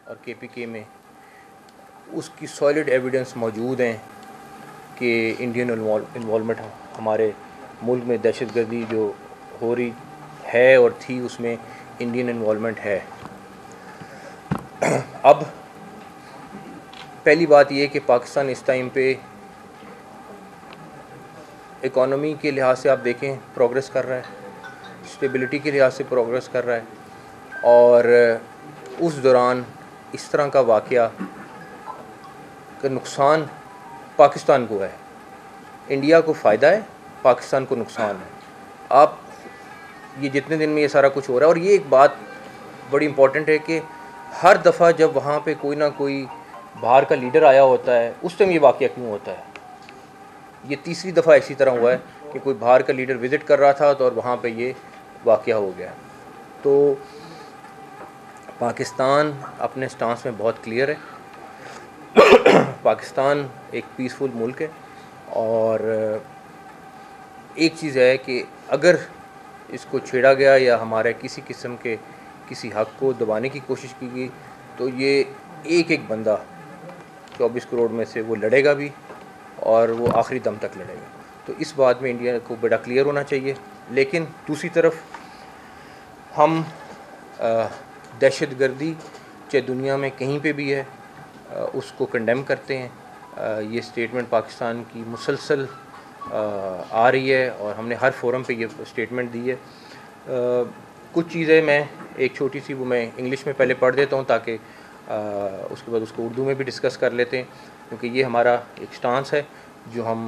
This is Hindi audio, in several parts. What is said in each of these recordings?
और KPK में उसकी सॉलिड एविडेंस मौजूद हैं कि इंडियन इन्वॉल्वमेंट हमारे मुल्क में दहशतगर्दी जो हो रही है और थी उसमें इंडियन इन्वॉल्वमेंट है। अब पहली बात ये कि पाकिस्तान इस टाइम पे इकॉनमी के लिहाज से आप देखें प्रोग्रेस कर रहा है, स्टेबिलिटी के लिहाज से प्रोग्रेस कर रहा है, और उस दौरान इस तरह का वाक़या का नुकसान पाकिस्तान को है। इंडिया को फ़ायदा है, पाकिस्तान को नुकसान है। आप ये जितने दिन में ये सारा कुछ हो रहा है, और ये एक बात बड़ी इम्पॉर्टेंट है कि हर दफ़ा जब वहाँ पे कोई ना कोई बाहर का लीडर आया होता है उस टाइम ये वाक़या क्यों होता है। ये तीसरी दफ़ा इसी तरह हुआ है कि कोई बाहर का लीडर विज़िट कर रहा था तो और वहाँ पे ये वाक़या हो गया। तो पाकिस्तान अपने स्टांस में बहुत क्लियर है। पाकिस्तान एक पीसफुल मुल्क है, और एक चीज़ है कि अगर इसको छेड़ा गया या हमारे किसी किस्म के किसी हक़ को दबाने की कोशिश की गई तो ये एक एक बंदा 24 करोड़ में से वो लड़ेगा भी, और वो आखिरी दम तक लड़ेगा। तो इस बात में इंडिया को बड़ा क्लियर होना चाहिए। लेकिन दूसरी तरफ हम दहशतगर्दी चाहे दुनिया में कहीं पे भी है उसको कंडेम करते हैं। ये स्टेटमेंट पाकिस्तान की मुसलसल आ रही है और हमने हर फोरम पे ये स्टेटमेंट दी है। कुछ चीज़ें मैं एक छोटी सी वो मैं इंग्लिश में पहले पढ़ देता हूँ ताकि उसके बाद उसको उर्दू में भी डिस्कस कर लेते हैं, क्योंकि ये हमारा एक स्टांस है जो हम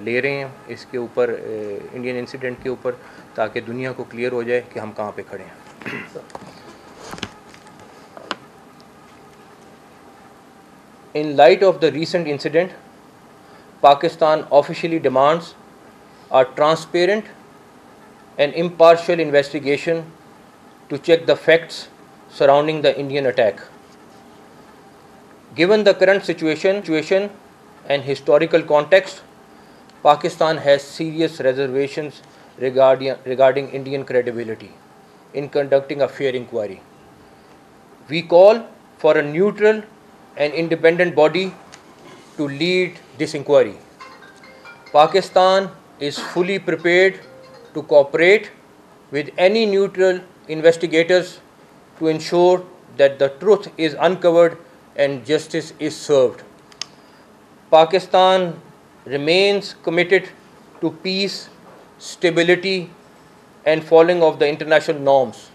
ले रहे हैं इसके ऊपर, इंडियन इंसिडेंट के ऊपर, ताकि दुनिया को क्लियर हो जाए कि हम कहाँ पे खड़े हैं। In light of the recent incident, Pakistan officially demands a transparent and impartial investigation to check the facts surrounding the Indian attack. Given the current situation and historical context, Pakistan has serious reservations regarding Indian credibility in conducting a fair inquiry. We call for a neutral and independent body to lead this inquiry. Pakistan is fully prepared to cooperate with any neutral investigators to ensure that the truth is uncovered and justice is served. Pakistan remains committed to peace, stability, and following of the international norms,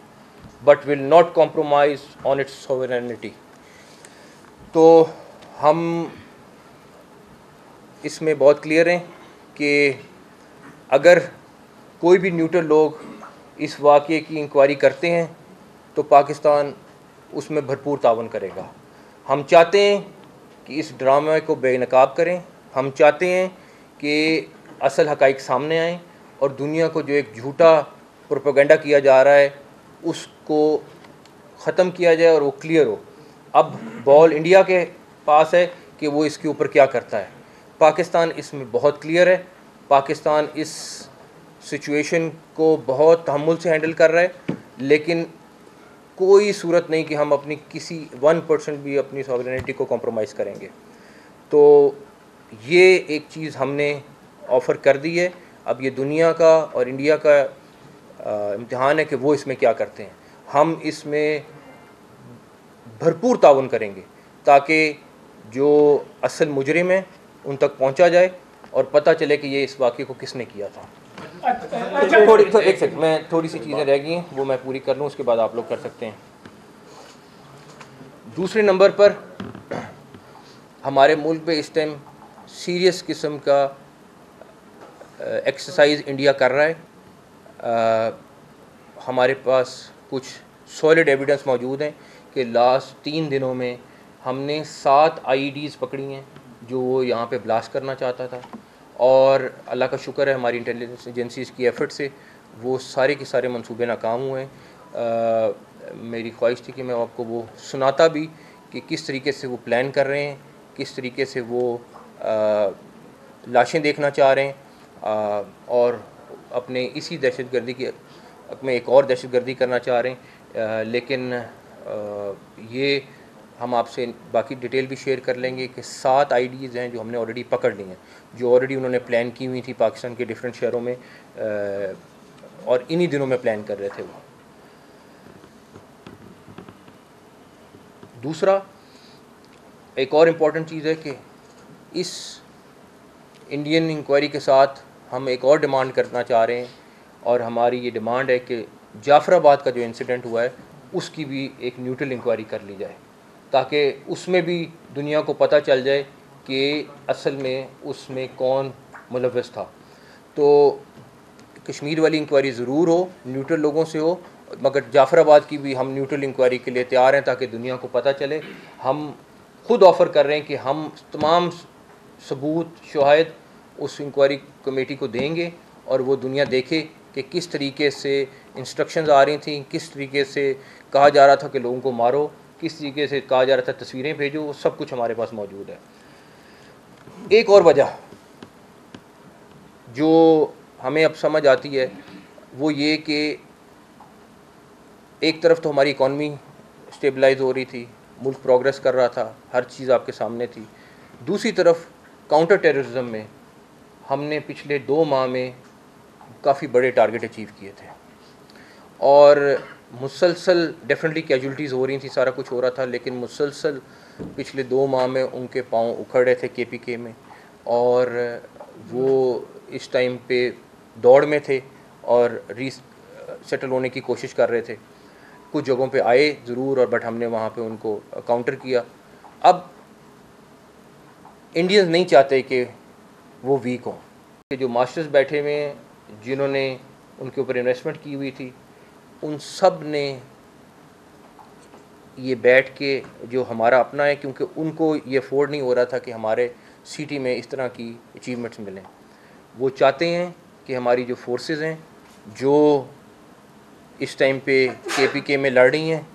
but will not compromise on its sovereignty. तो हम इसमें बहुत क्लियर हैं कि अगर कोई भी न्यूट्रल लोग इस वाक़ये की इंक्वायरी करते हैं तो पाकिस्तान उसमें भरपूर तावन करेगा। हम चाहते हैं कि इस ड्रामे को बेनकाब करें। हम चाहते हैं कि असल हक़ाइक़ सामने आएँ और दुनिया को जो एक झूठा प्रोपेगेंडा किया जा रहा है उसको ख़त्म किया जाए और वो क्लियर हो। अब बॉल इंडिया के पास है कि वो इसके ऊपर क्या करता है। पाकिस्तान इसमें बहुत क्लियर है। पाकिस्तान इस सिचुएशन को बहुत तहम्मुल से हैंडल कर रहा है, लेकिन कोई सूरत नहीं कि हम अपनी किसी 1% भी अपनी सॉवरेनिटी को कॉम्प्रोमाइज़ करेंगे। तो ये एक चीज़ हमने ऑफ़र कर दी है। अब ये दुनिया का और इंडिया का इम्तिहान है कि वो इसमें क्या करते हैं। हम इसमें भरपूर ताउन करेंगे ताकि जो असल मुजरिम हैं उन तक पहुंचा जाए और पता चले कि ये इस वाक़ये को किसने किया था। एक सेकंड, मैं थोड़ी सी चीज़ें रह गई हैं वो मैं पूरी कर लूँ, उसके बाद आप लोग कर सकते हैं। दूसरे नंबर पर हमारे मुल्क में इस टाइम सीरियस किस्म का एक्सरसाइज इंडिया कर रहा है। हमारे पास कुछ सॉलिड एविडेंस मौजूद हैं कि लास्ट 3 दिनों में हमने 7 IEDs पकड़ी हैं जो वो यहाँ पे ब्लास्ट करना चाहता था, और अल्लाह का शुक्र है हमारी इंटेलिजेंस एजेंसीज़ की एफ़र्ट से वो सारे के सारे मंसूबे नाकाम हुए हैं। मेरी ख्वाहिश थी कि मैं आपको वो सुनाता भी कि किस तरीके से वो प्लान कर रहे हैं, किस तरीके से वो लाशें देखना चाह रहे हैं और अपने इसी दहशतगर्दी की में एक और दहशतगर्दी करना चाह रहे हैं। लेकिन ये हम आपसे बाकी डिटेल भी शेयर कर लेंगे कि 7 आईडीज़ हैं जो हमने ऑलरेडी पकड़ ली हैं, जो ऑलरेडी उन्होंने प्लान की हुई थी पाकिस्तान के डिफरेंट शहरों में, और इन्हीं दिनों में प्लान कर रहे थे वो। दूसरा एक और इम्पॉर्टेंट चीज़ है कि इस इंडियन इंक्वायरी के साथ हम एक और डिमांड करना चाह रहे हैं, और हमारी ये डिमांड है कि जाफराबाद का जो इंसिडेंट हुआ है उसकी भी एक न्यूट्रल इंक्वायरी कर ली जाए, ताकि उसमें भी दुनिया को पता चल जाए कि असल में उसमें कौन मुलव्वस था। तो कश्मीर वाली इंक्वायरी ज़रूर हो, न्यूट्रल लोगों से हो, मगर जाफराबाद की भी हम न्यूट्रल इंक्वायरी के लिए तैयार हैं, ताकि दुनिया को पता चले। हम खुद ऑफ़र कर रहे हैं कि हम तमाम सबूत शवाहिद उस इंक्वायरी कमेटी को देंगे, और वो दुनिया देखे कि किस तरीके से इंस्ट्रक्शंस आ रही थी, किस तरीके से कहा जा रहा था कि लोगों को मारो, किस तरीके से कहा जा रहा था तस्वीरें भेजो, वो सब कुछ हमारे पास मौजूद है। एक और वजह जो हमें अब समझ आती है वो ये कि एक तरफ तो हमारी इकॉनमी स्टेबलाइज हो रही थी, मुल्क प्रोग्रेस कर रहा था, हर चीज़ आपके सामने थी। दूसरी तरफ काउंटर टेररिज्म में हमने पिछले 2 माह में काफ़ी बड़े टारगेट अचीव किए थे, और मुसलसल डेफिनेटली कैजुअल्टीज़ हो रही थी, सारा कुछ हो रहा था, लेकिन मुसलसल पिछले 2 माह में उनके पाँव उखड़ रहे थे KPK में, और वो इस टाइम पे दौड़ में थे और सेटल होने की कोशिश कर रहे थे। कुछ जगहों पे आए ज़रूर, और बट हमने वहाँ पे उनको काउंटर किया। अब इंडियंस नहीं चाहते कि वो वीक हों, कि जो मास्टर्स बैठे हुए हैं, जिन्होंने उनके ऊपर इन्वेस्टमेंट की हुई थी, उन सब ने ये बैठ के जो हमारा अपना है, क्योंकि उनको ये अफोर्ड नहीं हो रहा था कि हमारे सिटी में इस तरह की अचीवमेंट्स मिलें। वो चाहते हैं कि हमारी जो फोर्सेस हैं जो इस टाइम पे KPK में लड़ रही हैं,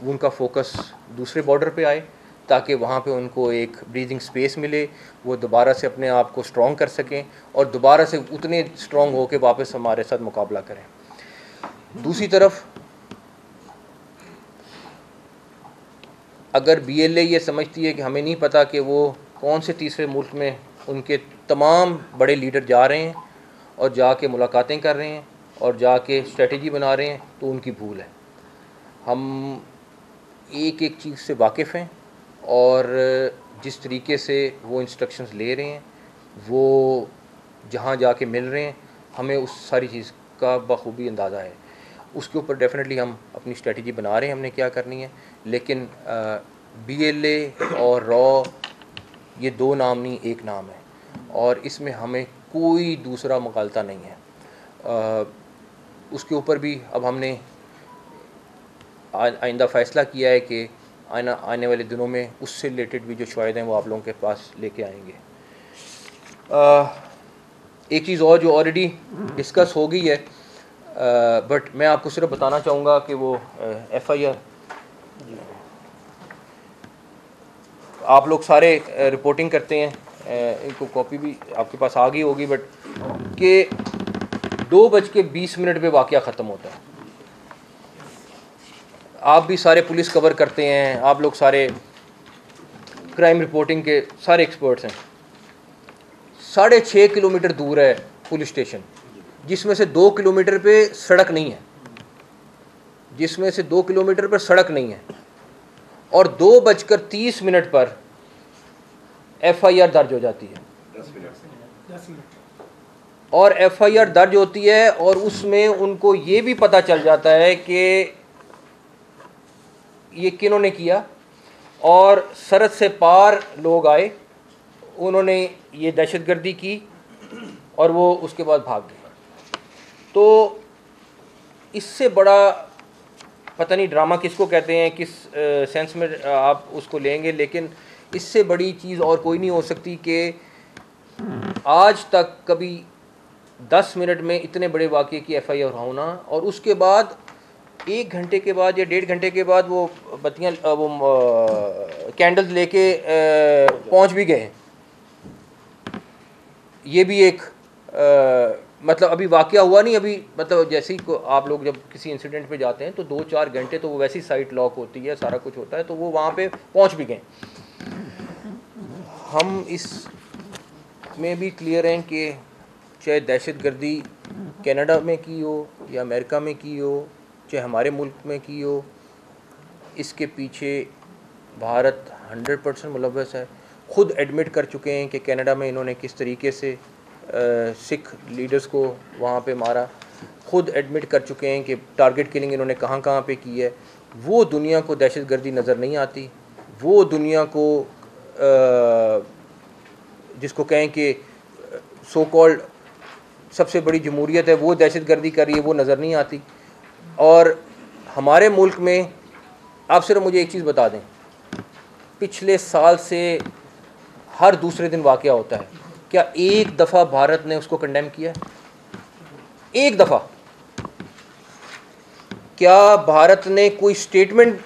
उनका फोकस दूसरे बॉर्डर पे आए, ताकि वहाँ पे उनको एक ब्रीदिंग स्पेस मिले, वो दोबारा से अपने आप को स्ट्रॉन्ग कर सकें, और दोबारा से उतने स्ट्रॉन्ग हो के वापस हमारे साथ मुकाबला करें। दूसरी तरफ अगर BLA ये समझती है कि हमें नहीं पता कि वो कौन से तीसरे मुल्क में उनके तमाम बड़े लीडर जा रहे हैं और जाके मुलाकातें कर रहे हैं और जाके स्ट्रेटजी बना रहे हैं, तो उनकी भूल है। हम एक एक चीज़ से वाकिफ़ हैं, और जिस तरीके से वो इंस्ट्रक्शंस ले रहे हैं, वो जहाँ जाके मिल रहे हैं, हमें उस सारी चीज़ का बखूबी अंदाज़ा है। उसके ऊपर डेफिनेटली हम अपनी स्ट्रेटजी बना रहे हैं हमने क्या करनी है, लेकिन BLA और रॉ ये 2 नाम नहीं, एक नाम है, और इसमें हमें कोई दूसरा मुगालता नहीं है। उसके ऊपर भी अब हमने आइंदा फ़ैसला किया है कि आने वाले दिनों में उससे रिलेटेड भी जो शवाहिद हैं वो आप लोगों के पास लेके आएंगे। एक चीज़ और जो ऑलरेडी डिस्कस हो गई है, बट मैं आपको सिर्फ बताना चाहूँगा कि वो FIR आप लोग सारे रिपोर्टिंग करते हैं, इनको कॉपी भी आपके पास आ गई होगी, बट कि 2:20 पे वाक़या ख़त्म होता है। आप भी सारे पुलिस कवर करते हैं, आप लोग सारे क्राइम रिपोर्टिंग के सारे एक्सपर्ट्स हैं। 6.5 किलोमीटर दूर है पुलिस स्टेशन, जिसमें से 2 किलोमीटर पे सड़क नहीं है, जिसमें से 2 किलोमीटर पर सड़क नहीं है, और 2:30 पर FIR दर्ज हो जाती है। 10 मिनट और FIR दर्ज होती है, और उसमें उनको ये भी पता चल जाता है कि ये किन्होंने किया, और सरहद से पार लोग आए, उन्होंने ये दहशतगर्दी की, और वो उसके बाद भाग गए। तो इससे बड़ा पता नहीं ड्रामा किसको कहते हैं, किस सेंस में आप उसको लेंगे, लेकिन इससे बड़ी चीज़ और कोई नहीं हो सकती कि आज तक कभी 10 मिनट में इतने बड़े वाक़े की FIR होना, और उसके बाद 1 घंटे के बाद या 1.5 घंटे के बाद वो बत्तियाँ वो कैंडल्स लेके पहुंच भी गए। ये भी एक मतलब अभी वाक़या हुआ नहीं, अभी मतलब जैसे ही आप लोग जब किसी इंसिडेंट पे जाते हैं तो 2-4 घंटे तो वो वैसी साइट लॉक होती है, सारा कुछ होता है, तो वो वहाँ पे पहुँच भी गए। हम इस में भी क्लियर हैं कि चाहे दहशतगर्दी कनाडा में की हो या अमेरिका में की हो, चाहे हमारे मुल्क में की हो, इसके पीछे भारत 100% मुलव्वस है। ख़ुद एडमिट कर चुके हैं कि कनाडा में इन्होंने किस तरीके से सिख लीडर्स को वहाँ पे मारा। ख़ुद एडमिट कर चुके हैं कि टारगेट किलिंग इन्होंने कहाँ कहाँ पे की है। वो दुनिया को दहशतगर्दी नज़र नहीं आती। वो दुनिया को जिसको कहें कि सो कॉल्ड सबसे बड़ी जमहूरियत है, वो दहशतगर्दी कर रही है, वो नज़र नहीं आती। और हमारे मुल्क में आप सिर्फ मुझे एक चीज़ बता दें, पिछले साल से हर दूसरे दिन वाक़या होता है, क्या एक दफ़ा भारत ने उसको कंडेम किया है? एक दफ़ा क्या भारत ने कोई स्टेटमेंट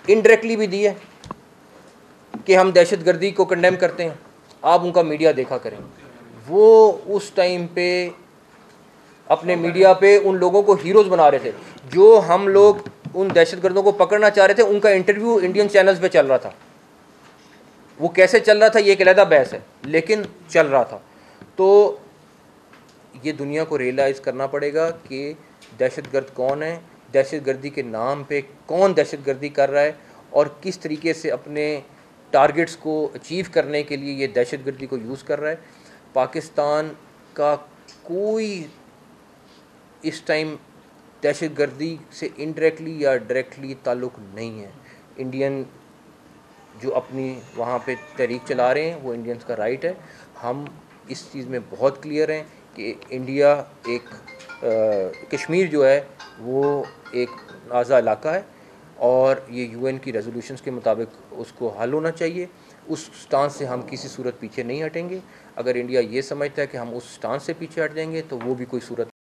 इनडायरेक्टली भी दी है कि हम दहशतगर्दी को कंडेम करते हैं? आप उनका मीडिया देखा करें, वो उस टाइम पे अपने मीडिया पे उन लोगों को हीरोज़ बना रहे थे। जो हम लोग उन दहशतगर्दों को पकड़ना चाह रहे थे, उनका इंटरव्यू इंडियन चैनल्स पे चल रहा था। वो कैसे चल रहा था ये एक अलग बहस है, लेकिन चल रहा था। तो ये दुनिया को रियलाइज़ करना पड़ेगा कि दहशतगर्द कौन है, दहशतगर्दी के नाम पे कौन दहशतगर्दी कर रहा है और किस तरीके से अपने टारगेट्स को अचीव करने के लिए ये दहशतगर्दी को यूज़ कर रहा है। पाकिस्तान का कोई इस टाइम दहशतगर्दी से इनडायरेक्टली या डायरेक्टली ताल्लुक़ नहीं है। इंडियन जो अपनी वहाँ पे तहरीक चला रहे हैं वो इंडियंस का राइट है। हम इस चीज़ में बहुत क्लियर हैं कि इंडिया एक कश्मीर जो है वो एक नाज़ा इलाका है और ये यूएन की रेजोल्यूशंस के मुताबिक उसको हल होना चाहिए। उस स्टांस से हम किसी सूरत पीछे नहीं हटेंगे। अगर इंडिया ये समझता है कि हम उस स्टांस से पीछे हट जाएंगे तो वो भी कोई सूरत